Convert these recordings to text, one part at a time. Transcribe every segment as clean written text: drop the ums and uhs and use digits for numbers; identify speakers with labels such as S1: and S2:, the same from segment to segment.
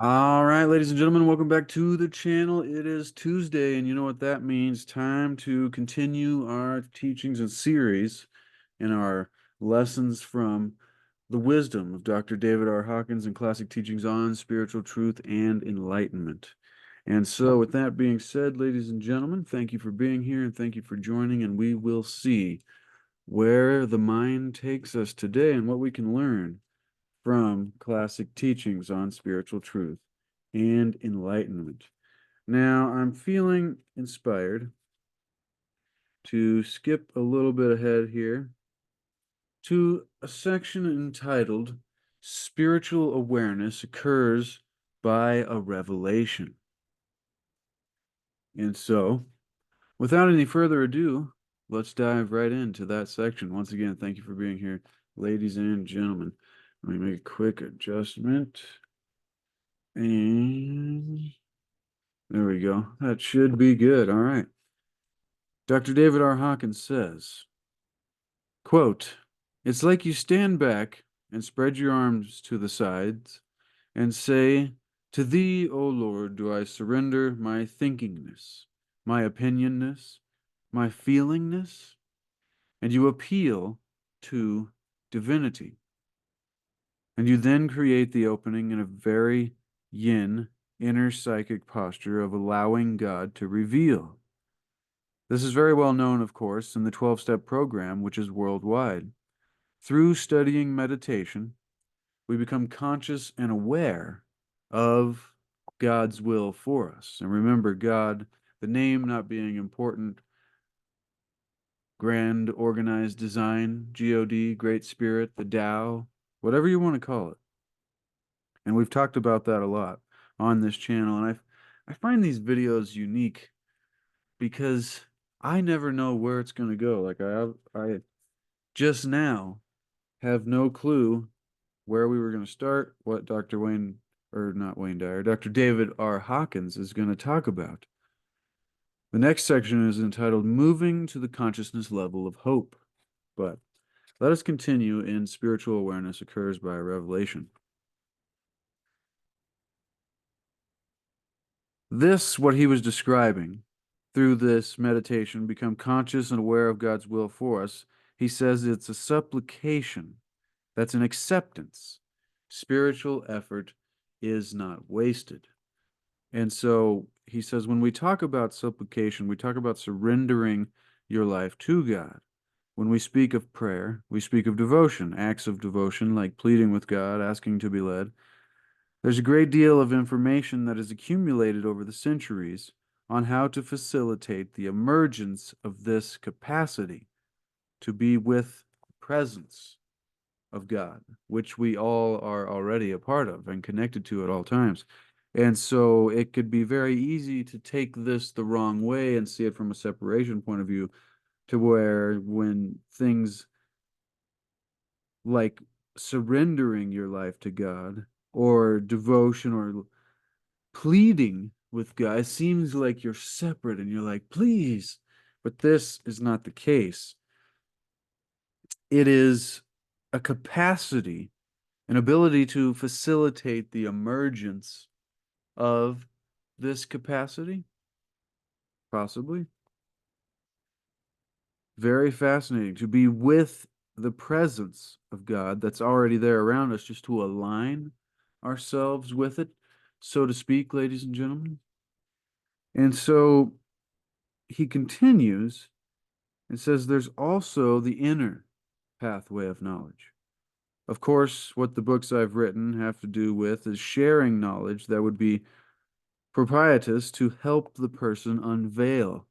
S1: All right, ladies and gentlemen, welcome back to the channel. It is Tuesday, and you know what that means. Time to continue our teachings and series in our lessons from the wisdom of Dr. David R. Hawkins and classic teachings on spiritual truth and enlightenment. And so, with that being said, ladies and gentlemen, thank you for being here and thank you for joining, and we will see where the mind takes us today and what we can learn from classic teachings on spiritual truth and enlightenment. Now, I'm feeling inspired to skip a little bit ahead here to a section entitled Spiritual Awareness Occurs by a Revelation. And so, without any further ado, let's dive right into that section. Once again, thank you for being here, ladies and gentlemen. Let me make a quick adjustment. And there we go. That should be good. All right. Dr. David R. Hawkins says, quote, "It's like you stand back and spread your arms to the sides and say, 'To thee, O Lord, do I surrender my thinkingness, my opinionness, my feelingness,' and you appeal to divinity. And you then create the opening in a very yin, inner psychic posture of allowing God to reveal. This is very well known, of course, in the 12-step program, which is worldwide. Through studying meditation, we become conscious and aware of God's will for us. And remember, God, the name not being important, grand organized design, God, Great Spirit, the Tao, whatever you want to call it. And we've talked about that a lot on this channel. And I find these videos unique because I never know where it's going to go. Like I just now have no clue where we were going to start, what Dr. Wayne, or not Wayne Dyer, Dr. David R. Hawkins is going to talk about. The next section is entitled Moving to the Consciousness Level of Hope. But let us continue in Spiritual Awareness Occurs by Revelation. This, what he was describing through this meditation, become conscious and aware of God's will for us. He says it's a supplication. That's an acceptance. Spiritual effort is not wasted. And so he says, when we talk about supplication, we talk about surrendering your life to God. When we speak of prayer, we speak of devotion, acts of devotion like pleading with God, asking to be led. There's a great deal of information that has accumulated over the centuries on how to facilitate the emergence of this capacity to be with the presence of God, which we all are already a part of and connected to at all times. And so it could be very easy to take this the wrong way and see it from a separation point of view, to where when things like surrendering your life to God or devotion or pleading with God, it seems like you're separate and you're like, please. But this is not the case. It is a capacity, an ability to facilitate the emergence of this capacity, possibly. Very fascinating to be with the presence of God that's already there around us, just to align ourselves with it, so to speak, ladies and gentlemen. And so he continues and says there's also the inner pathway of knowledge. Of course, what the books I've written have to do with is sharing knowledge that would be propitious to help the person unveil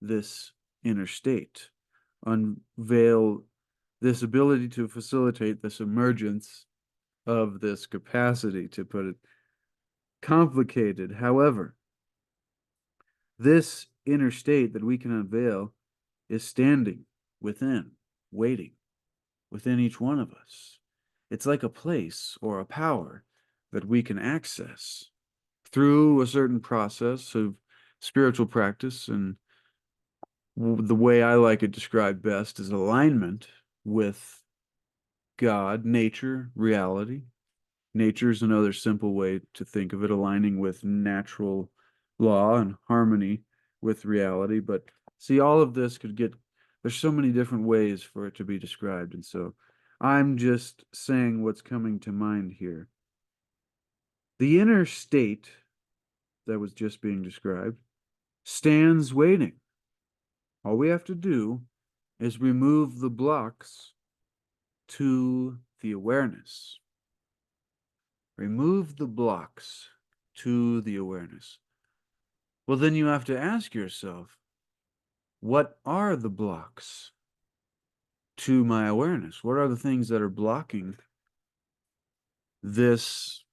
S1: this inner state, unveil this ability to facilitate this emergence of this capacity, to put it complicated. However, this inner state that we can unveil is standing within, waiting within each one of us. It's like a place or a power that we can access through a certain process of spiritual practice. And the way I like it described best is alignment with God, nature, reality. Nature's another simple way to think of it, aligning with natural law and harmony with reality. But see, all of this could get, there's so many different ways for it to be described. And so I'm just saying what's coming to mind here. The inner state that was just being described stands waiting. All we have to do is remove the blocks to the awareness. Remove the blocks to the awareness. Well, then you have to ask yourself, what are the blocks to my awareness? What are the things that are blocking this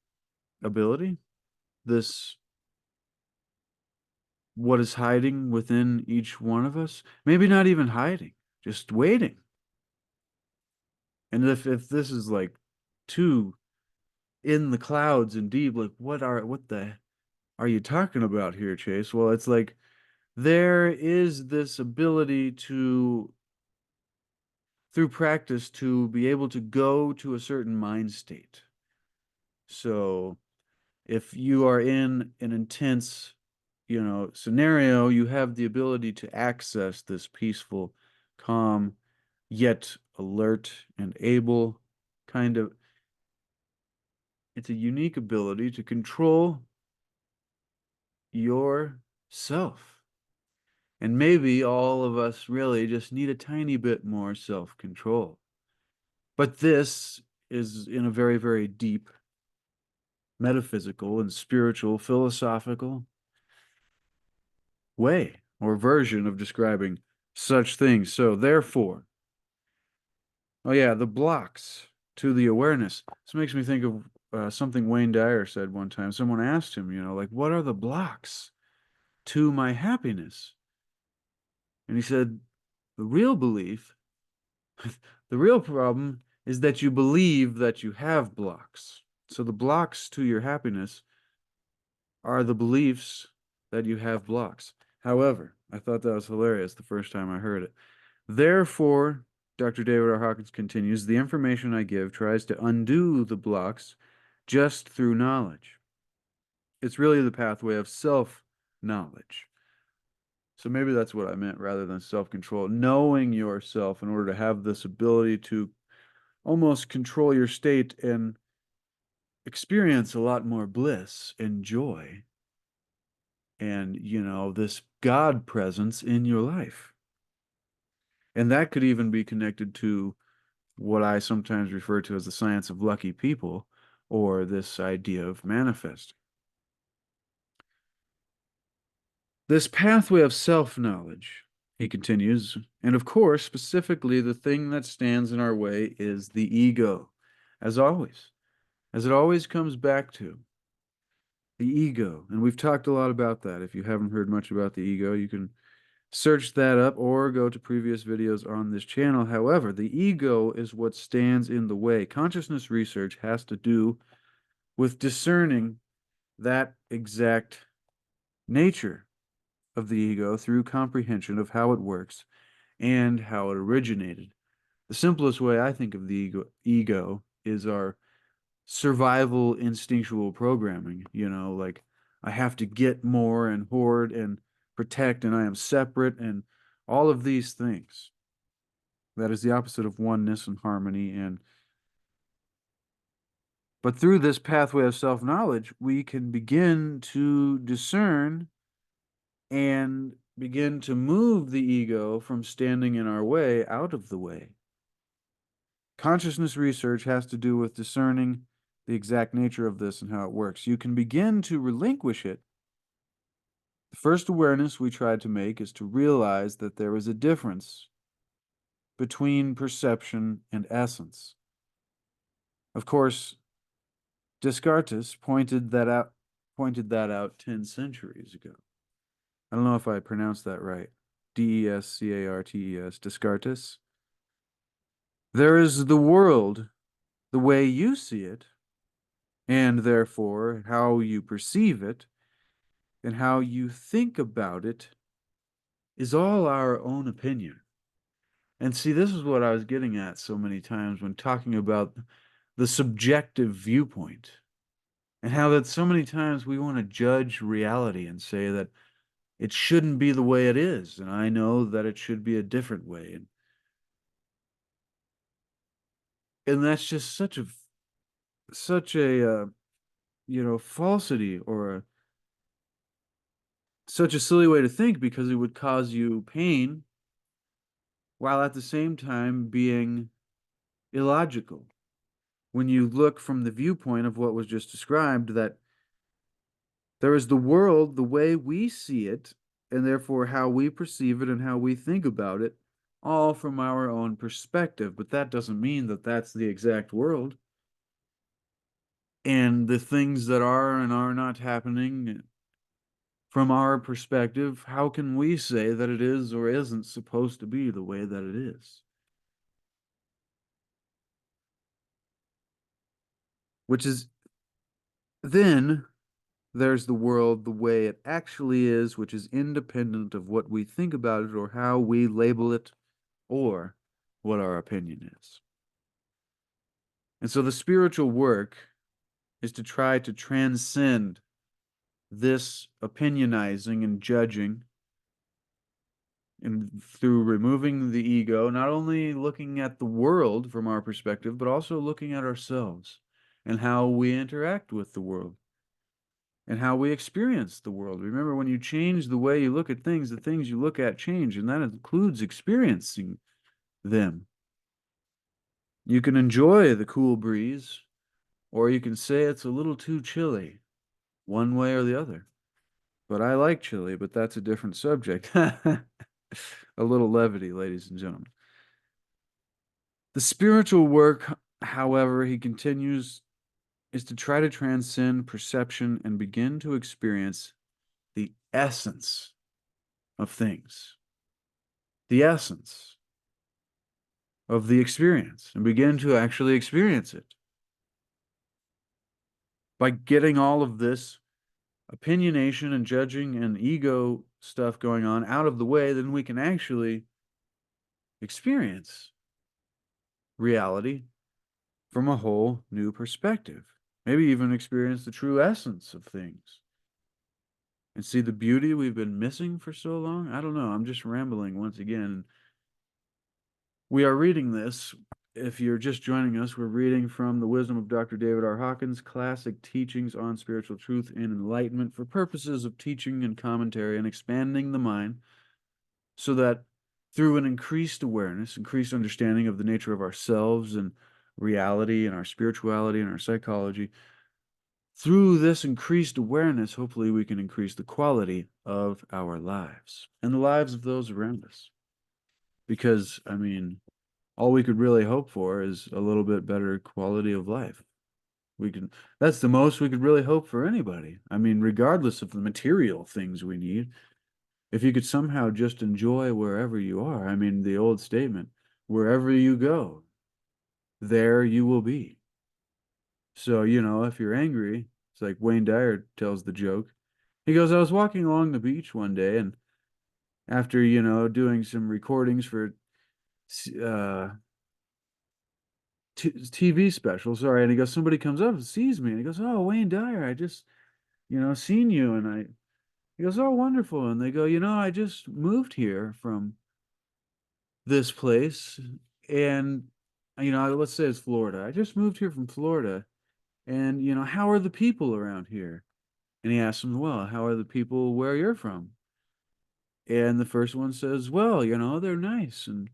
S1: ability? This, what is hiding within each one of us? Maybe not even hiding, just waiting. And if this is like too in the clouds and deep, like what the are you talking about here, Chase? Well, it's like there is this ability to, through practice, to be able to go to a certain mind state. So if you are in an intense, scenario, you have the ability to access this peaceful, calm, yet alert and able kind of, it's a unique ability to control yourself. And maybe all of us really just need a tiny bit more self-control. But this is in a very, very deep metaphysical and spiritual, philosophical way or version of describing such things. So therefore, oh yeah, the blocks to the awareness. This makes me think of something Wayne Dyer said one time. Someone asked him, like, what are the blocks to my happiness? And he said, the real belief, the real problem is that you believe that you have blocks. So the blocks to your happiness are the beliefs that you have blocks. However, I thought that was hilarious the first time I heard it. Therefore, Dr. David R. Hawkins continues, the information I give tries to undo the blocks just through knowledge. It's really the pathway of self-knowledge. So maybe that's what I meant rather than self-control. Knowing yourself in order to have this ability to almost control your state and experience a lot more bliss and joy and, this God presence in your life. And that could even be connected to what I sometimes refer to as the science of lucky people, or this idea of manifesting. This pathway of self-knowledge, he continues, and of course, specifically, the thing that stands in our way is the ego, as always, as it always comes back to the ego. And we've talked a lot about that. If you haven't heard much about the ego, you can search that up or go to previous videos on this channel. However, the ego is what stands in the way. Consciousness research has to do with discerning that exact nature of the ego through comprehension of how it works and how it originated. The simplest way I think of the ego is our survival instinctual programming, like I have to get more and hoard and protect and I am separate and all of these things. That is the opposite of oneness and harmony. But through this pathway of self-knowledge, we can begin to discern and begin to move the ego from standing in our way out of the way. Consciousness research has to do with discerning the exact nature of this and how it works. You can begin to relinquish it. The first awareness we tried to make is to realize that there is a difference between perception and essence. Of course, Descartes pointed that out 10 centuries ago. I don't know if I pronounced that right. Descartes, Descartes. There is the world the way you see it, and therefore how you perceive it, and how you think about it is all our own opinion. And see, this is what I was getting at so many times when talking about the subjective viewpoint, and how that so many times we want to judge reality and say that it shouldn't be the way it is, and I know that it should be a different way. And that's just such a falsity, or such a silly way to think, because it would cause you pain while at the same time being illogical. When you look from the viewpoint of what was just described, that there is the world the way we see it, and therefore how we perceive it and how we think about it, all from our own perspective. But that doesn't mean that that's the exact world. And the things that are and are not happening from our perspective, how can we say that it is or isn't supposed to be the way that it is? Which is then there's the world the way it actually is, which is independent of what we think about it or how we label it or what our opinion is. And so the spiritual work is to try to transcend this opinionizing and judging, and through removing the ego, not only looking at the world from our perspective, but also looking at ourselves and how we interact with the world and how we experience the world. Remember, when you change the way you look at things, the things you look at change, and that includes experiencing them. You can enjoy the cool breeze, or you can say it's a little too chilly, one way or the other. But I like chili, but that's a different subject. A little levity, ladies and gentlemen. The spiritual work, however, he continues, is to try to transcend perception and begin to experience the essence of things, the essence of the experience, and begin to actually experience it. By getting all of this opinionation and judging and ego stuff going on out of the way, then we can actually experience reality from a whole new perspective. Maybe even experience the true essence of things and see the beauty we've been missing for so long. I don't know. I'm just rambling once again. We are reading this. If you're just joining us, we're reading from the Wisdom of Dr. David R. Hawkins, Classic Teachings on Spiritual Truth and Enlightenment, for purposes of teaching and commentary and expanding the mind, so that through an increased awareness, increased understanding of the nature of ourselves and reality and our spirituality and our psychology, through this increased awareness, hopefully we can increase the quality of our lives and the lives of those around us. Because, I mean, all we could really hope for is a little bit better quality of life. That's the most we could really hope for anybody. I mean, regardless of the material things we need, if you could somehow just enjoy wherever you are. I mean, the old statement, wherever you go, there you will be. So, if you're angry, it's like Wayne Dyer tells the joke. He goes, I was walking along the beach one day, and after, doing some recordings for uh, TV special, sorry, and he goes, somebody comes up and sees me, and he goes, oh, Wayne Dyer, I just, seen you, and he goes, oh, wonderful, and they go, I just moved here from this place, and, let's say it's Florida. I just moved here from Florida, and, how are the people around here? And he asks them, well, how are the people where you're from? And the first one says, well, they're nice and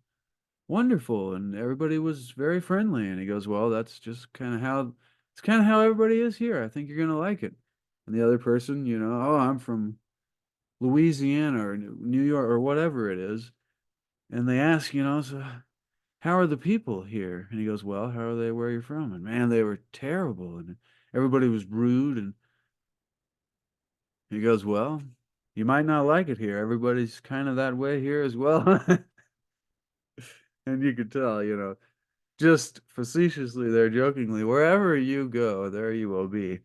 S1: wonderful, and everybody was very friendly. And he goes, well, that's just kind of how everybody is here. I think you're gonna like it. And the other person, oh, I'm from Louisiana or New York or whatever it is. And they ask, so how are the people here? And he goes, well, how are they where you're from? And man, they were terrible, and everybody was rude. And he goes, well, you might not like it here. Everybody's kind of that way here as well. And you could tell, just facetiously there, jokingly, wherever you go, there you will be.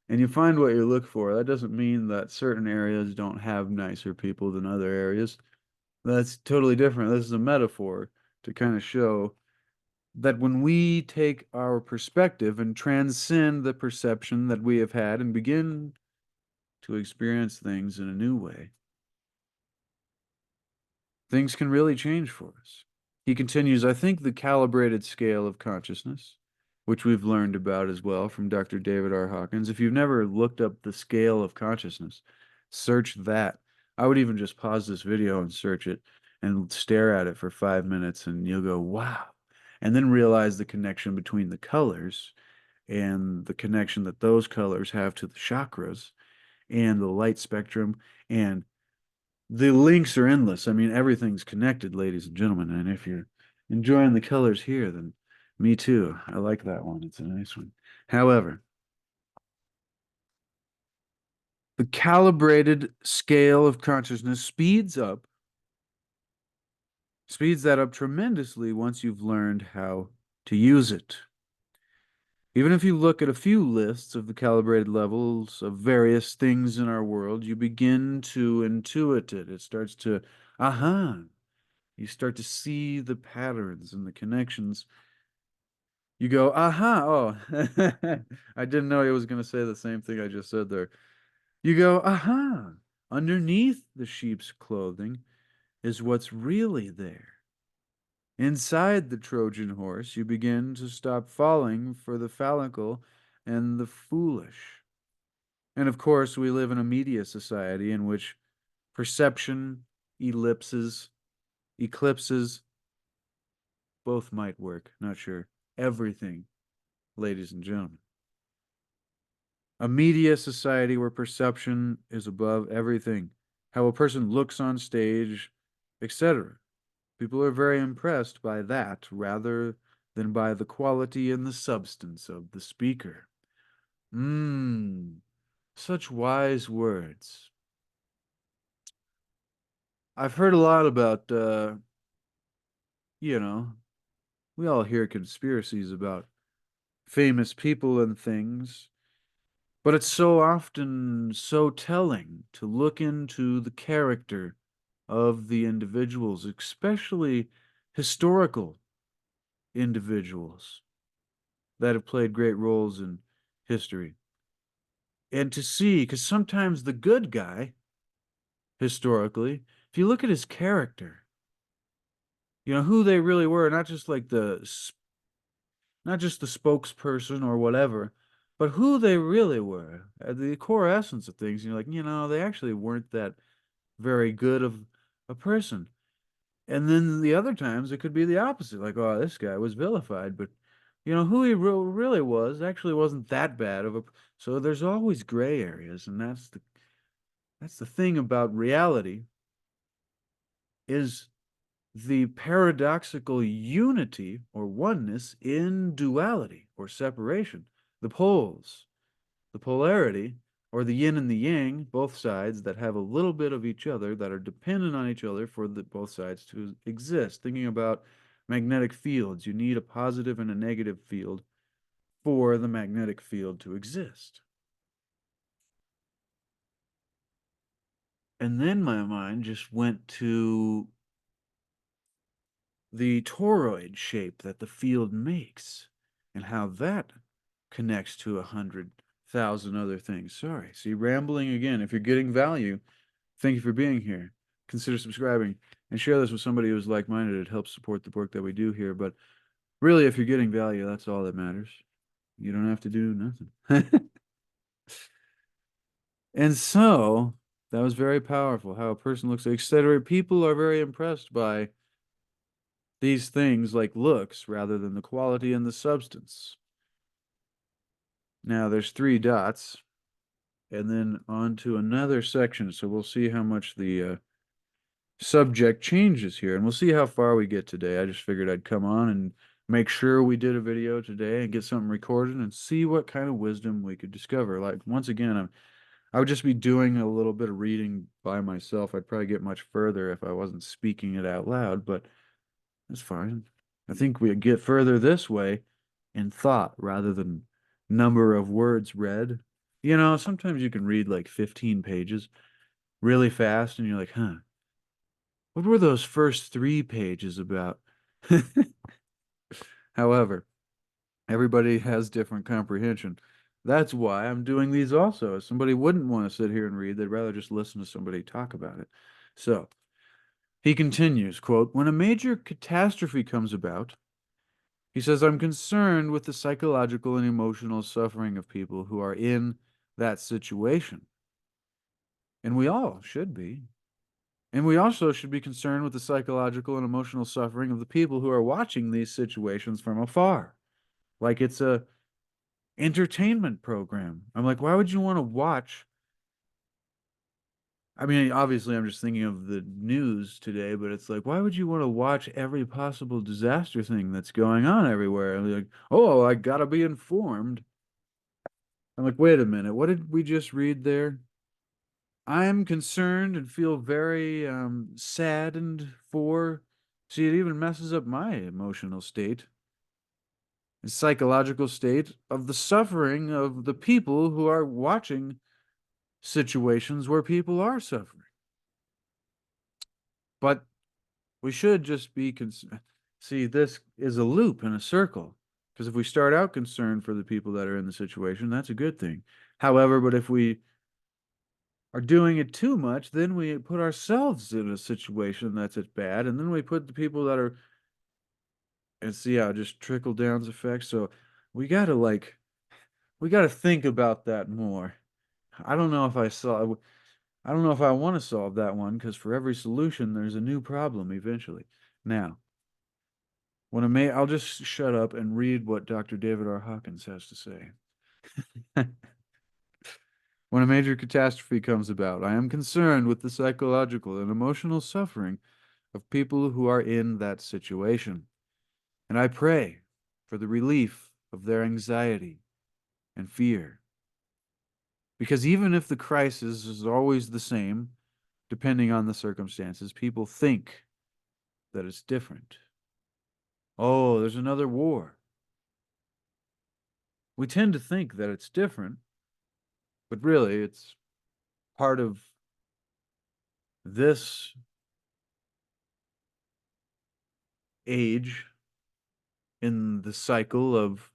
S1: And you find what you look for. That doesn't mean that certain areas don't have nicer people than other areas. That's totally different. This is a metaphor to kind of show that when we take our perspective and transcend the perception that we have had and begin to experience things in a new way, things can really change for us. He continues, I think the calibrated scale of consciousness, which we've learned about as well from Dr. David R. Hawkins. If you've never looked up the scale of consciousness, search that. I would even just pause this video and search it and stare at it for 5 minutes, and you'll go, wow. And then realize the connection between the colors and the connection that those colors have to the chakras and the light spectrum, and the links are endless. I mean, everything's connected, ladies and gentlemen. And if you're enjoying the colors here, then me too. I like that one. It's a nice one. However, the calibrated scale of consciousness speeds that up tremendously once you've learned how to use it. Even if you look at a few lists of the calibrated levels of various things in our world, you begin to intuit it. It starts to, aha, you start to see the patterns and the connections. You go, aha, oh, I didn't know he was going to say the same thing I just said there. You go, aha, underneath the sheep's clothing is what's really there. Inside the Trojan horse, you begin to stop falling for the fallical and the foolish. And of course, we live in a media society in which perception eclipses, both might work, not sure, everything, ladies and gentlemen. A media society where perception is above everything, how a person looks on stage, etc. People are very impressed by that rather than by the quality and the substance of the speaker. Such wise words. I've heard a lot about, you know, we all hear conspiracies about famous people and things, but it's so often so telling to look into the character of the individuals, especially historical individuals that have played great roles in history. And to see, because sometimes the good guy, historically, if you look at his character, who they really were, not just the spokesperson or whatever, but who they really were, the core essence of things. You're like, they actually weren't that very good of a person. And then the other times it could be the opposite, like, oh, this guy was vilified, but who he really was actually wasn't that bad of a. So there's always gray areas, and that's the thing about reality is the paradoxical unity or oneness in duality or separation, the poles, the polarity, or the yin and the yang, both sides that have a little bit of each other that are dependent on each other for both sides to exist. Thinking about magnetic fields, you need a positive and a negative field for the magnetic field to exist. And then my mind just went to the toroid shape that the field makes and how that connects to 100,000 other things. Sorry, see, rambling again. If you're getting value, thank you for being here. Consider subscribing and share this with somebody who's like-minded. It helps support the work that we do here. But really, if you're getting value, that's all that matters. You don't have to do nothing. And so that was very powerful, how a person looks, etc. People are very impressed by these things like looks rather than the quality and the substance. Now there's 3 dots and then on to another section. So we'll see how much the subject changes here, and we'll see how far we get today. I just figured I'd come on and make sure we did a video today and get something recorded and see what kind of wisdom we could discover. Like, once again, I would just be doing a little bit of reading by myself. I'd probably get much further if I wasn't speaking it out loud, but that's fine. I think we get further this way in thought rather than number of words read. Sometimes you can read like 15 pages really fast and you're like, huh, what were those first 3 pages about? However, everybody has different comprehension. That's why I'm doing these also. Somebody wouldn't want to sit here and read, they'd rather just listen to somebody talk about it. So he continues, quote, when a major catastrophe comes about, he says, I'm concerned with the psychological and emotional suffering of people who are in that situation. And we all should be. And we also should be concerned with the psychological and emotional suffering of the people who are watching these situations from afar. Like it's a entertainment program. I'm like, why would you want to watch? I mean, obviously, I'm just thinking of the news today, but it's like, why would you want to watch every possible disaster thing that's going on everywhere? And like, oh, I gotta be informed. I'm like, wait a minute, what did we just read there? I am concerned and feel very saddened for. See, it even messes up my emotional state and psychological state of the suffering of the people who are watching situations where people are suffering. But we should just be see, this is a loop in a circle. Because if we start out concerned for the people that are in the situation, that's a good thing. However, but if we are doing it too much, then we put ourselves in a situation that's bad, and then we put the people that are, and see how it just trickle down effects. So we gotta like we gotta think about that more. I don't know if I saw I don't know if I want to solve that one because for every solution there's a new problem eventually. Now, I'll just shut up and read what Dr. David R. Hawkins has to say. When a major catastrophe comes about, I am concerned with the psychological and emotional suffering of people who are in that situation, and I pray for the relief of their anxiety and fear. Because even if the crisis is always the same, depending on the circumstances, people think that it's different. Oh, there's another war. We tend to think that it's different, but really it's part of this age in the cycle of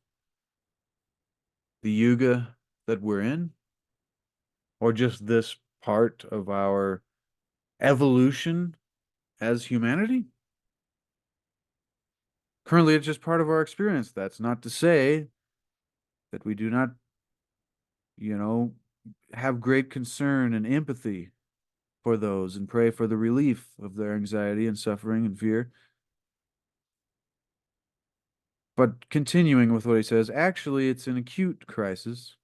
S1: the yuga that we're in, or just this part of our evolution as humanity. Currently, it's just part of our experience. That's not to say that we do not, you know, have great concern and empathy for those and pray for the relief of their anxiety and suffering and fear. But continuing with what he says, actually, it's an acute crisis.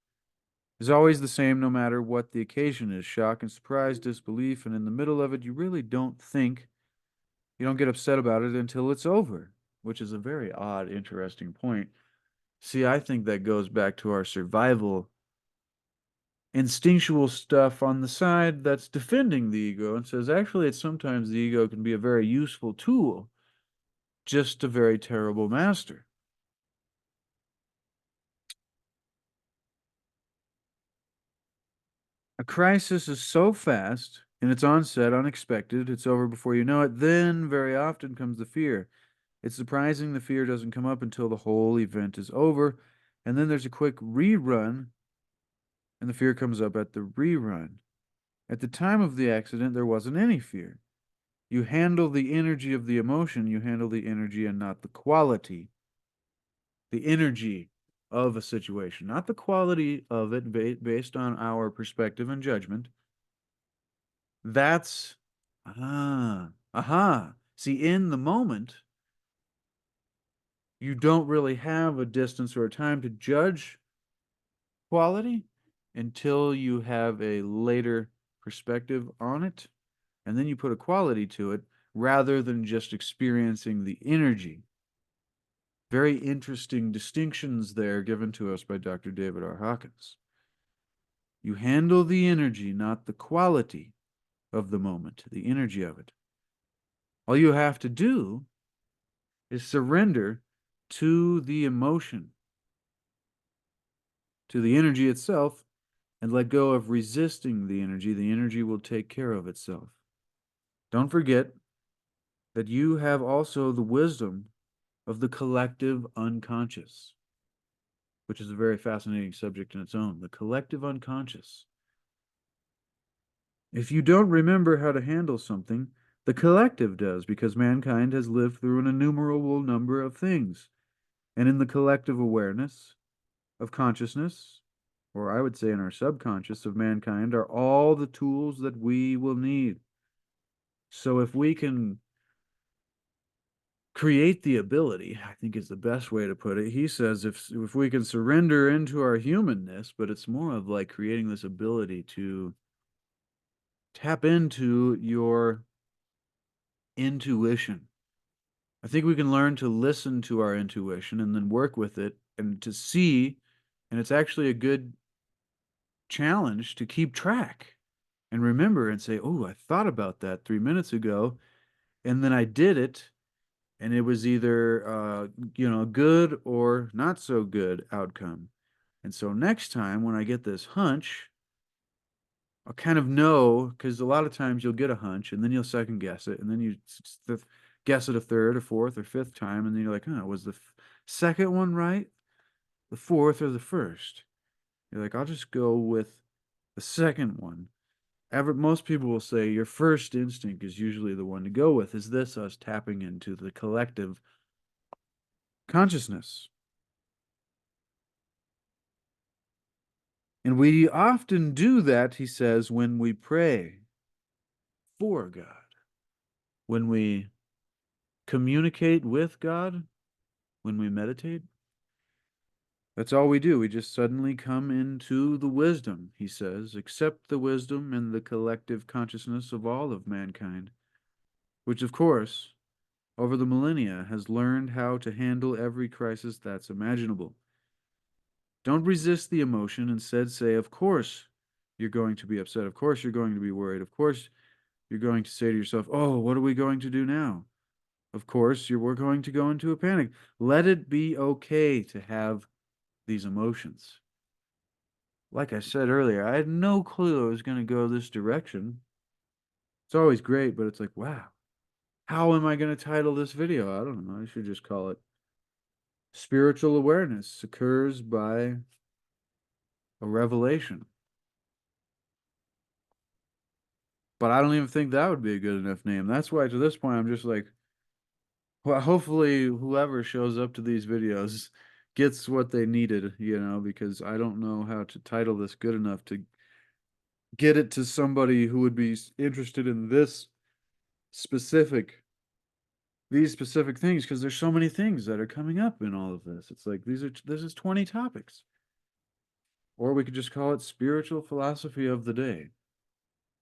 S1: It's always the same no matter what the occasion is shock and surprise, disbelief, and in the middle of it, you really don't think, you don't get upset about it until it's over, which is a very odd, interesting point. See, I think that goes back to our survival instinctual stuff on the side that's defending the ego and says actually it's sometimes the ego can be a very useful tool, just a very terrible master. A crisis is so fast in its onset, unexpected, it's over before you know it, then very often comes the fear. It's surprising the fear doesn't come up until the whole event is over, and then there's a quick rerun, and the fear comes up at the rerun. At the time of the accident, there wasn't any fear. You handle the energy of the emotion, you handle the energy and not the quality. The energy of a situation, not the quality of it based on our perspective and judgment. That's, aha. See, in the moment, you don't really have a distance or a time to judge quality until you have a later perspective on it. And then you put a quality to it rather than just experiencing the energy. Very interesting distinctions there given to us by Dr. David R. Hawkins. You handle the energy, not the quality of the moment, the energy of it. All you have to do is surrender to the emotion, to the energy itself, and let go of resisting the energy. The energy will take care of itself. Don't forget that you have also the wisdom of the collective unconscious, which is a very fascinating subject in its own. The collective unconscious. If you don't remember how to handle something, the collective does, because mankind has lived through an innumerable number of things. And in the collective awareness of consciousness, or I would say in our subconscious of mankind, are all the tools that we will need. So if we can create the ability, I think is the best way to put it. He says if we can surrender into our humanness, but it's more of like creating this ability to tap into your intuition. I think we can learn to listen to our intuition and then work with it and to see, and it's actually a good challenge to keep track and remember and say, oh, I thought about that 3 minutes ago, and then I did it, and it was either good or not so good outcome. And so next time when I get this hunch, I'll kind of know, because a lot of times you'll get a hunch and then you'll second guess it, and then you guess it a third or fourth or fifth time, and then you're like, oh, was the second one right, the fourth, or the first? You're like, I'll just go with the second one. Most people will say your first instinct is usually the one to go with. Is this us tapping into the collective consciousness? And we often do that, he says, when we pray for God, when we communicate with God, when we meditate. That's all we do. We just suddenly come into the wisdom, he says, accept the wisdom and the collective consciousness of all of mankind, which, of course, over the millennia has learned how to handle every crisis that's imaginable. Don't resist the emotion. Instead, say, of course, you're going to be upset. Of course, you're going to be worried. Of course, you're going to say to yourself, oh, what are we going to do now? Of course, we're going to go into a panic. Let it be okay to have these emotions. Like I said earlier, I had no clue I was going to go this direction. It's always great, but it's like, wow, how am I going to title this video? I don't know. I should just call it Spiritual Awareness Occurs by a Revelation. But I don't even think that would be a good enough name. That's why to this point I'm just like, well, hopefully whoever shows up to these videos gets what they needed, because I don't know how to title this good enough to get it to somebody who would be interested in specific these specific things, because there's so many things that are coming up in all of this. It's like this is 20 topics. Or we could just call it Spiritual Philosophy of the Day,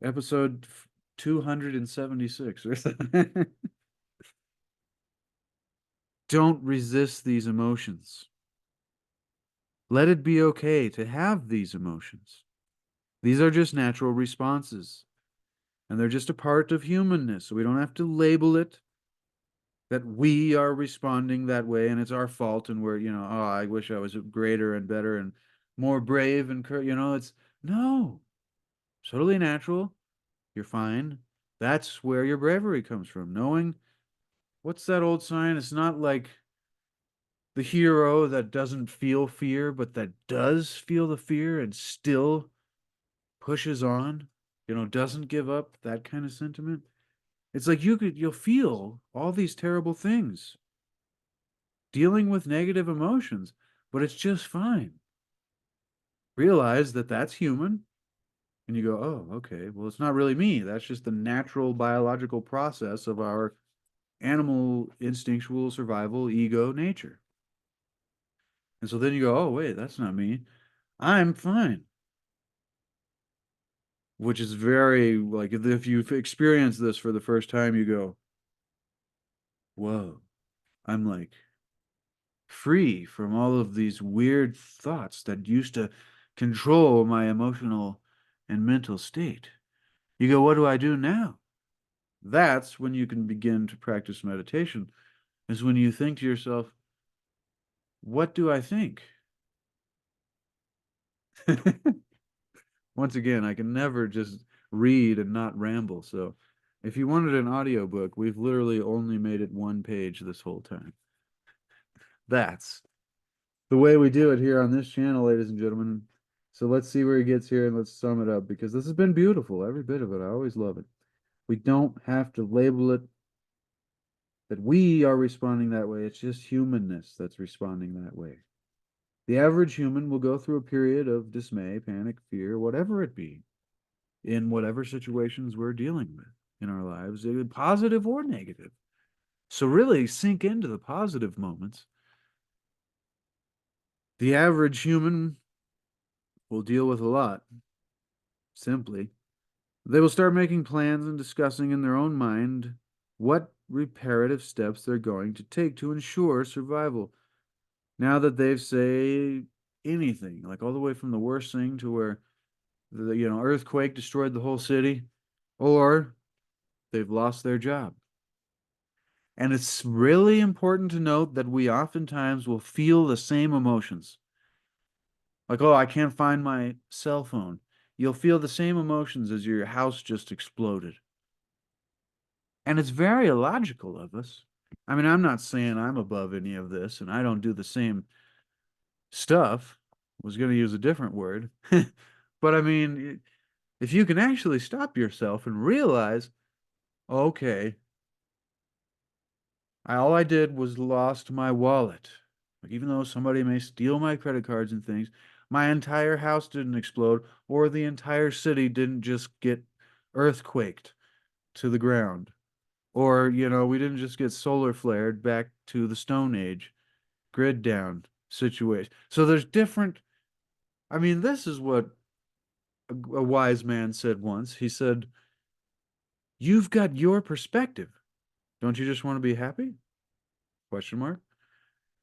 S1: episode 276 or something. Don't resist these emotions. Let it be okay to have these emotions. These are just natural responses, and they're just a part of humanness. So we don't have to label it that we are responding that way and it's our fault and we're, oh, I wish I was greater and better and more brave and, it's no, totally natural. You're fine. That's where your bravery comes from. Knowing, what's that old sign? It's not like the hero that doesn't feel fear, but that does feel the fear and still pushes on, doesn't give up, that kind of sentiment. It's like you'll feel all these terrible things, dealing with negative emotions, but it's just fine. Realize that that's human, and you go, oh, okay, well, it's not really me. That's just the natural biological process of our animal instinctual survival ego nature. And so then you go, oh, wait, that's not me. I'm fine. Which is very, like, if you've experienced this for the first time, you go, whoa, I'm like free from all of these weird thoughts that used to control my emotional and mental state. You go, what do I do now? That's when you can begin to practice meditation, is when you think to yourself, what do I think? Once again, I can never just read and not ramble. So if you wanted an audiobook, we've literally only made it one page this whole time. That's the way we do it here on this channel, ladies and gentlemen. So let's see where he gets here and let's sum it up because this has been beautiful, every bit of it. I always love it. We don't have to label it that we are responding that way. It's just humanness that's responding that way. The average human will go through a period of dismay, panic, fear, whatever it be, in whatever situations we're dealing with in our lives, positive or negative. So really sink into the positive moments. The average human will deal with a lot, simply. They will start making plans and discussing in their own mind what reparative steps they're going to take to ensure survival. Now that they've say anything, like all the way from the worst thing to where the earthquake destroyed the whole city, or they've lost their job. And it's really important to note that we oftentimes will feel the same emotions. Like, oh, I can't find my cell phone. You'll feel the same emotions as your house just exploded. And it's very illogical of us. I mean, I'm not saying I'm above any of this and I don't do the same stuff. I was going to use a different word. But I mean, if you can actually stop yourself and realize, okay, all I did was lost my wallet. Like, even though somebody may steal my credit cards and things, my entire house didn't explode or the entire city didn't just get earthquaked to the ground. Or, we didn't just get solar flared back to the Stone Age, grid down situation. So there's different. I mean, this is what a wise man said once. He said, "You've got your perspective. Don't you just want to be happy?" Question mark.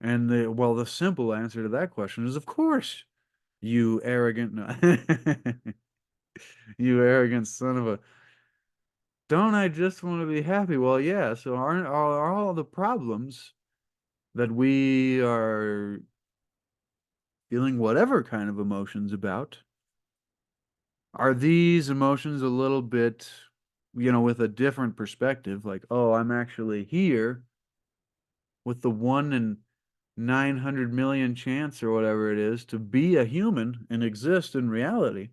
S1: And the simple answer to that question is, of course, you arrogant, no, you arrogant son of a. Don't I just want to be happy? Well, yeah. So aren't are all the problems that we are feeling whatever kind of emotions about, are these emotions a little bit, with a different perspective? Like, oh, I'm actually here with the 1 in 900 million chance or whatever it is to be a human and exist in reality.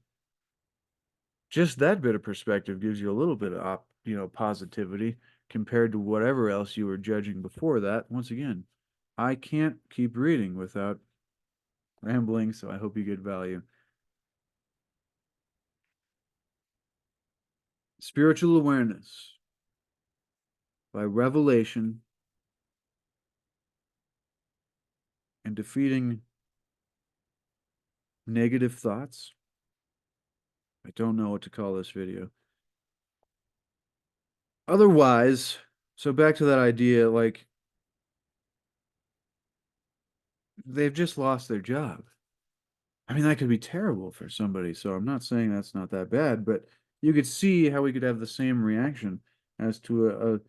S1: Just that bit of perspective gives you a little bit of, positivity compared to whatever else you were judging before that. Once again, I can't keep reading without rambling, so I hope you get value. Spiritual awareness by revelation and defeating negative thoughts. I don't know what to call this video. Otherwise, so back to that idea, like, they've just lost their job. I mean, that could be terrible for somebody, so I'm not saying that's not that bad, but you could see how we could have the same reaction as to a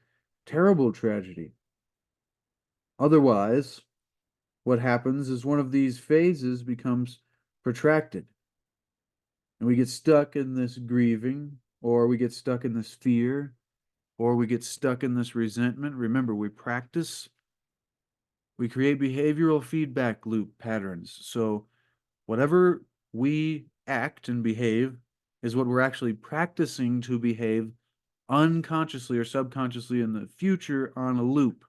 S1: terrible tragedy. Otherwise, what happens is one of these phases becomes protracted, and we get stuck in this grieving, or we get stuck in this fear, or we get stuck in this resentment. Remember, we practice, we create behavioral feedback loop patterns. So whatever we act and behave is what we're actually practicing to behave unconsciously or subconsciously in the future on a loop,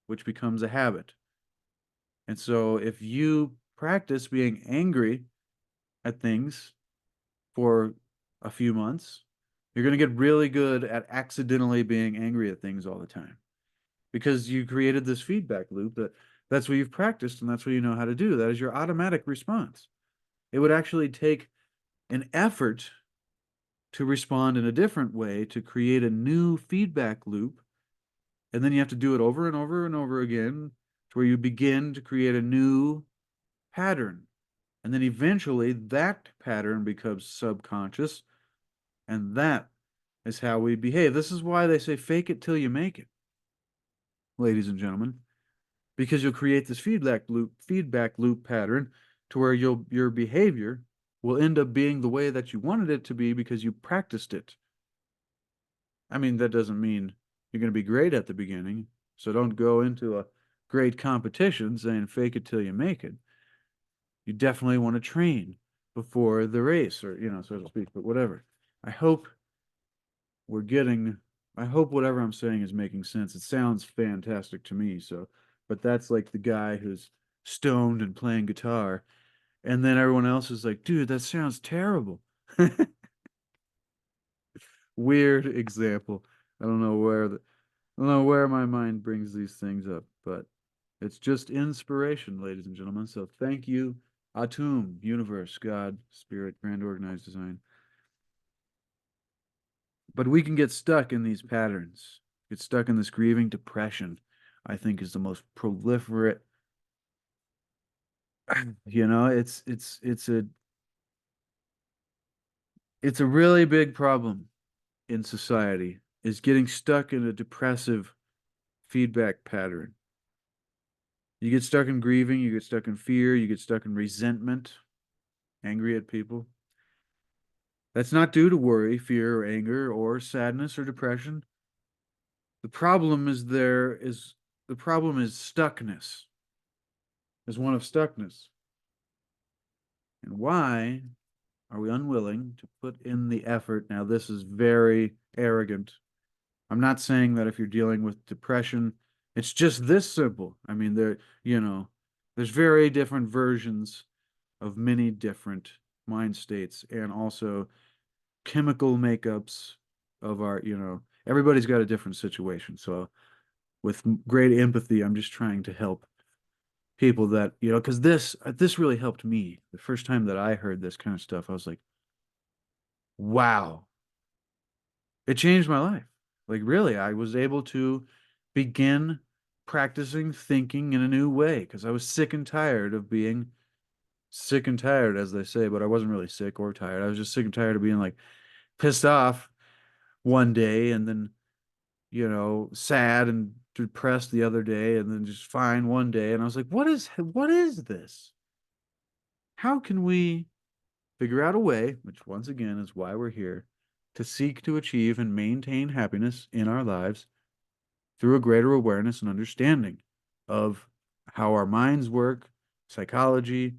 S1: which becomes a habit. And so if you practice being angry at things for a few months, you're going to get really good at accidentally being angry at things all the time because you created this feedback loop that's what you've practiced and that's what you know how to do. That is your automatic response. It would actually take an effort to respond in a different way to create a new feedback loop. And then you have to do it over and over and over again to where you begin to create a new pattern. And then eventually that pattern becomes subconscious. And that is how we behave. This is why they say fake it till you make it, ladies and gentlemen, because you'll create this feedback loop pattern to where your behavior will end up being the way that you wanted it to be because you practiced it. I mean, that doesn't mean you're going to be great at the beginning. So don't go into a great competition saying fake it till you make it. You definitely want to train before the race, or, so to speak, but whatever. I hope we're getting, I hope whatever I'm saying is making sense. It sounds fantastic to me. So, but that's like the guy who's stoned and playing guitar. And then everyone else is like, dude, that sounds terrible. Weird example. I don't know where the, I don't know where my mind brings these things up, but it's just inspiration, ladies and gentlemen. So thank you, Atum, universe, God, spirit, grand organized design. But we can get stuck in these patterns, get stuck in this grieving depression, I think is the most proliferate. It's a really big problem in society is getting stuck in a depressive feedback pattern. You get stuck in grieving, you get stuck in fear, you get stuck in resentment, angry at people. That's not due to worry, fear, or anger, or sadness or depression. The problem is the problem is stuckness, is one of stuckness. And why are we unwilling to put in the effort? Now, this is very arrogant. I'm not saying that if you're dealing with depression, it's just this simple. I mean, there's very different versions of many different mind states and also chemical makeups of everybody's got a different situation. So with great empathy, I'm just trying to help people that, because this really helped me. The first time that I heard this kind of stuff, I was like, wow, it changed my life. Like, really, I was able to begin practicing thinking in a new way because I was sick and tired of being sick and tired, as they say, but I wasn't really sick or tired. I was just sick and tired of being like pissed off one day and then, sad and depressed the other day and then just fine one day. And I was like, what is this? How can we figure out a way, which once again is why we're here, to seek to achieve and maintain happiness in our lives through a greater awareness and understanding of how our minds work, psychology,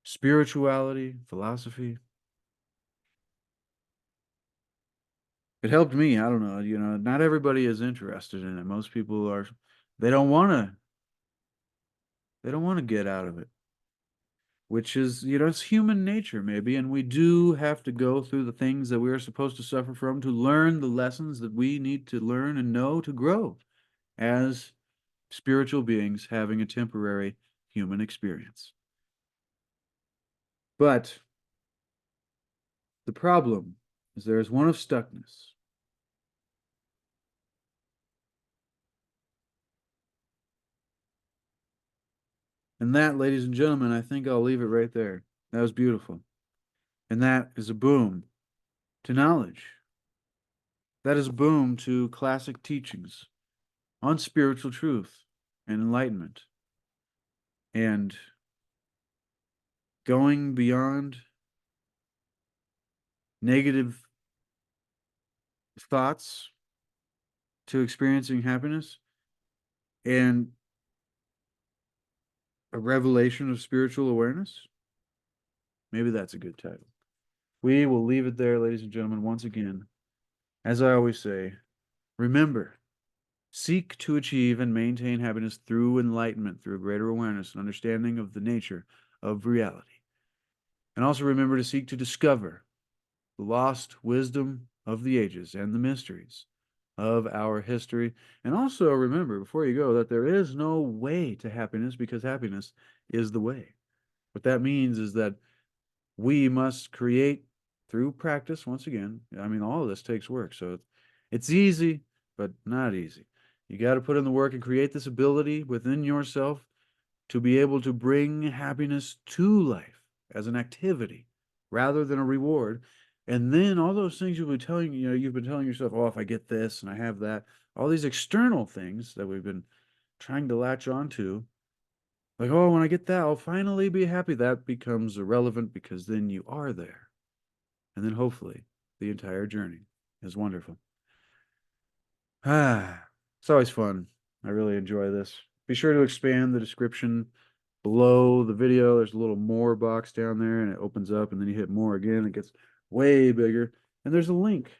S1: spirituality, philosophy. It helped me. I don't know, not everybody is interested in it. Most people are, they don't want to, they don't want to get out of it, which is, it's human nature maybe. And we do have to go through the things that we are supposed to suffer from to learn the lessons that we need to learn and know to grow as spiritual beings having a temporary human experience. But the problem is there is one of stuckness. And that, ladies and gentlemen, I think I'll leave it right there. That was beautiful. And that is a boom to knowledge. That is a boom to classic teachings on spiritual truth and enlightenment. And going beyond negative thoughts to experiencing happiness and a revelation of spiritual awareness. Maybe that's a good title. We will leave it there, ladies and gentlemen. Once again, as I always say, remember, seek to achieve and maintain happiness through enlightenment, through greater awareness and understanding of the nature of reality. And also remember to seek to discover the lost wisdom of the ages and the mysteries of our history. And also remember, before you go, that there is no way to happiness because happiness is the way. What that means is that we must create through practice. Once again, I mean, all of this takes work. So it's easy, but not easy. You got to put in the work and create this ability within yourself to be able to bring happiness to life as an activity rather than a reward. And then all those things you've been telling yourself, oh, if I get this and I have that, all these external things that we've been trying to latch onto, like, oh, when I get that, I'll finally be happy. That becomes irrelevant because then you are there. And then hopefully the entire journey is wonderful. Ah, it's always fun. I really enjoy this. Be sure to expand the description below the video. There's a little more box down there, and it opens up, and then you hit more again. It gets way bigger. And there's a link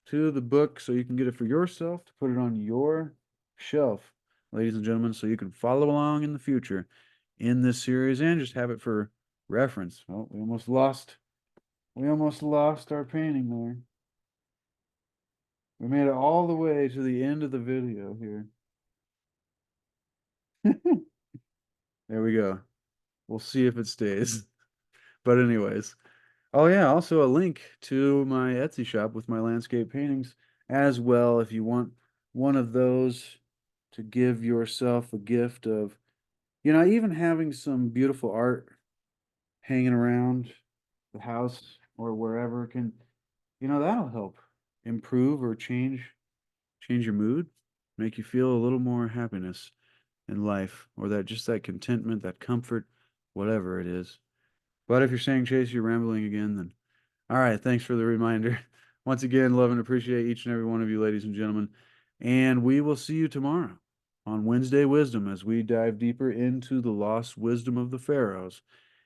S1: to the book so you can get it for yourself to put it on your shelf, ladies and gentlemen, so you can follow along in the future in this series and just have it for reference. Oh, we almost lost our painting there. We made it all the way to the end of the video here. There we go. We'll see if it stays. But anyways, oh yeah, also a link to my Etsy shop with my landscape paintings as well if you want one of those to give yourself a gift of, even having some beautiful art hanging around the house or wherever can, that'll help improve or change your mood, make you feel a little more happiness in life, or that contentment, that comfort, whatever it is. But if you're saying, Chase, you're rambling again, then all right, thanks for the reminder. Once again, love and appreciate each and every one of you, ladies and gentlemen. And we will see you tomorrow on Wednesday Wisdom as we dive deeper into the lost wisdom of the pharaohs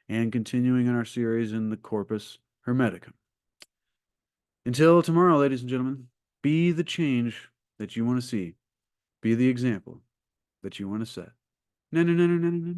S1: and continuing in our series in the Corpus Hermeticum. Until tomorrow, ladies and gentlemen, be the change that you want to see. Be the example that you want to set. No, no, no, no, no, no, no.